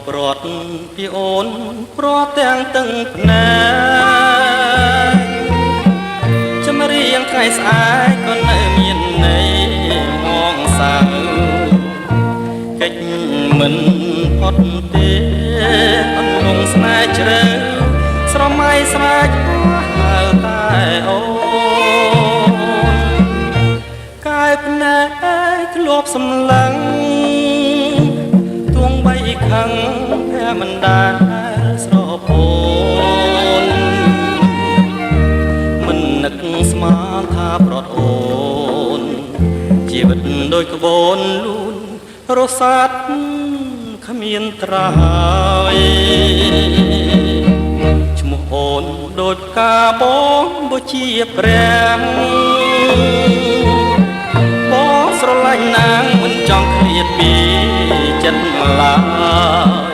ព្រាត់ពីអូនព្រាត់ទាំងទឹងភ្នែកចំរៀងថ្ងៃស្អែកក៏នៅមានន័យមងសៅកិច្ចមិនផុតទេអន្លងស្នេហ៍ជ្រៅស្រមៃស្រែកហើតែអូនកាយភ្នែកធ្លាប់សម្លឹងទួងបីខឹងភែមិនដែលស្រពោនមិននឹកស្មានថាប្រត់អូនជីវិតដូចក្បូនលូនរសាត់គ្មានត្រើយឈ្មោះអូនដូចផ្កាបងបុជាព្រះបងស្រឡាញ់ណាងមិនចង់ឃ្លាតពីចិត្តឡើយ